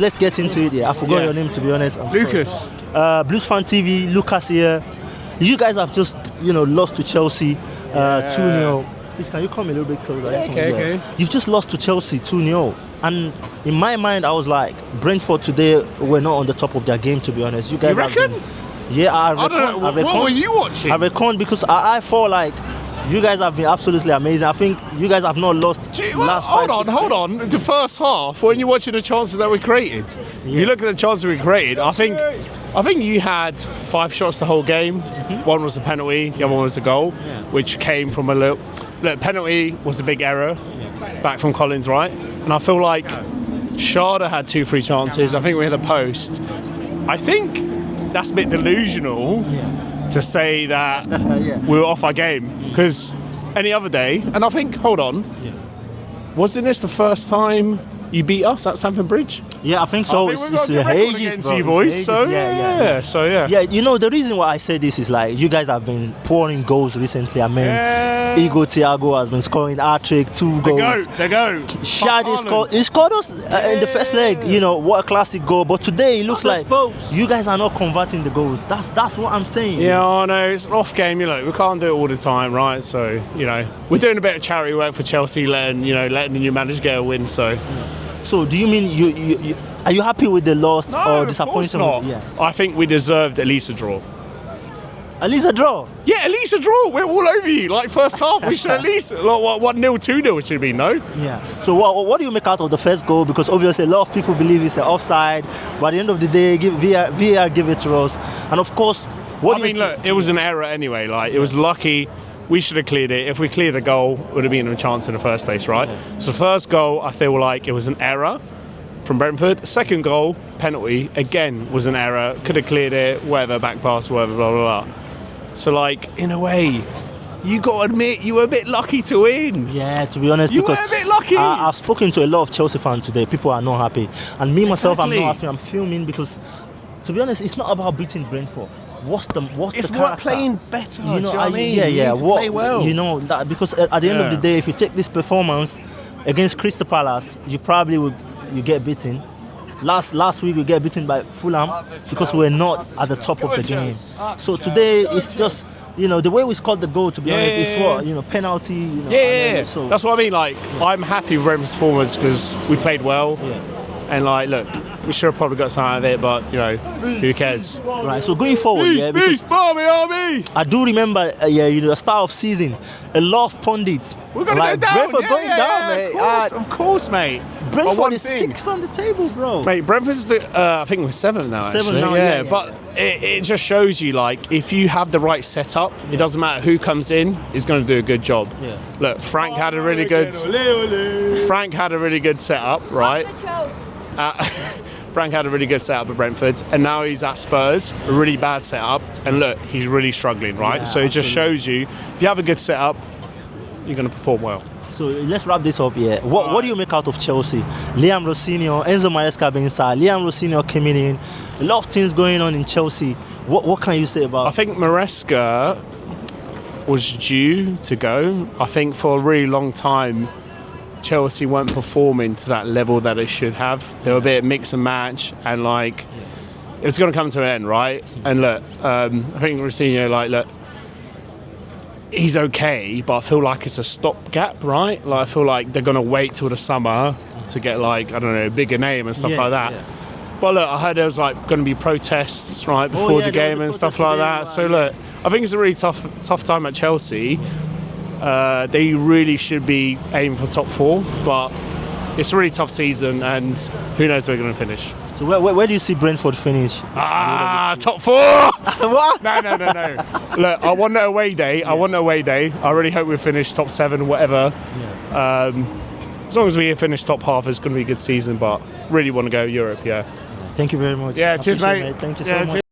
let's get into it. Yeah, I forgot your name, to be honest. I'm Lukas. Bluesfantv, Lukas here. You guys have just, lost to Chelsea 2-0. Please, can you come a little bit closer? Okay. You've just lost to Chelsea 2-0. And in my mind, I was like, Brentford today were not on the top of their game, to be honest. You guys reckon? I don't know. What were you watching? I reckon because I felt like you guys have been absolutely amazing. I think you guys have not lost Hold on. The first half, when you're watching the chances that we created, if you look at the chances we created, I think you had 5 shots the whole game. One was a penalty, the other one was a goal, which came from a little... Look, penalty was a big error back from Collins, right? And I feel like Sharda had 2-3 chances. I think we hit the post. I think that's a bit delusional to say that we were off our game, because any other day, and I think, hold on, wasn't this the first time you beat us at Stamford Bridge? Yeah, I think so. It's ages, bro. You boys. So yeah. The reason why I say this is like you guys have been pouring goals recently. I mean, Igor Thiago has been scoring hat-trick, 2 goals. They go. Shadi scored us in the first leg. What a classic goal. But today it looks like you guys are not converting the goals. That's what I'm saying. Yeah, I know. It's an off game. We can't do it all the time, right? So we're doing a bit of charity work for Chelsea, letting the new manager get a win. So. So do you mean you are you happy with the loss or disappointed? I think we deserved at least a draw. At least a draw? Yeah, at least a draw. We're all over you. Like first half, we should at least 1-0, 2-0 should be, no? Yeah. So what do you make out of the first goal? Because obviously a lot of people believe it's an offside, but at the end of the day, VAR give it to us. And of course, look, it was an error anyway. Like it was lucky. We should have cleared it. If we cleared the goal, it would have been a chance in the first place, right? Yeah. So the first goal, I feel like it was an error from Brentford. Second goal, penalty, again, was an error. Could have cleared it, whether back pass, whatever, blah, blah, blah. So, in a way, you got to admit you were a bit lucky to win. Yeah, to be honest, you because were a bit lucky. I've spoken to a lot of Chelsea fans today. People are not happy. And me, myself, I'm not happy. I'm fuming because, to be honest, it's not about beating Brentford. What's the character? Playing better. Do you know what I mean? Yeah. You need to play well. Because at the end of the day, if you take this performance against Crystal Palace, you probably you get beaten. Last week we get beaten by Fulham because we're not at the top of the game. So today it's just the way we scored the goal. To be honest, it's penalty. So that's what I mean. I'm happy with Brentford's performance because we played well. And look, we should have probably got some out of it, but who cares? Right. So going forward, because army. I do remember, the start of season, a lot of pundits. We're gonna go down. Brentford going down, mate. Of course, mate. Brentford is 6 on the table, bro. Mate, Brentford's I think we're 7th now. 7 now, yeah. But it just shows you, if you have the right setup, it doesn't matter who comes in, is going to do a good job. Yeah. Look, Frank had a really good setup, right? Frank had a really good setup at Brentford, and now he's at Spurs, a really bad setup, and look, he's really struggling, right? So it just shows you, if you have a good setup, you're going to perform well. So let's wrap this up here. What do you make out of Chelsea? Liam Rossini, Enzo Maresca being inside, Liam Rossini coming in, a lot of things going on in Chelsea. What can you say about? I think Maresca was due to go. I think for a really long time, Chelsea weren't performing to that level that it should have. They were a bit mix and match, and it was going to come to an end, right? And look, I think Rossini, he's okay, but I feel like it's a stopgap, right? I feel like they're going to wait till the summer to get a bigger name and stuff like that. Yeah. But look, I heard there was going to be protests right before the game and stuff like that. So look, I think it's a really tough time at Chelsea. They really should be aiming for top 4, but it's a really tough season, and who knows where we're going to finish. So where do you see Brentford finish? Top 4! What? No. Look, I want an away day. I really hope we finish top 7, whatever. Yeah. As long as we finish top half, it's going to be a good season, but really want to go Europe, Thank you very much. Yeah, cheers, mate. Thank you so much.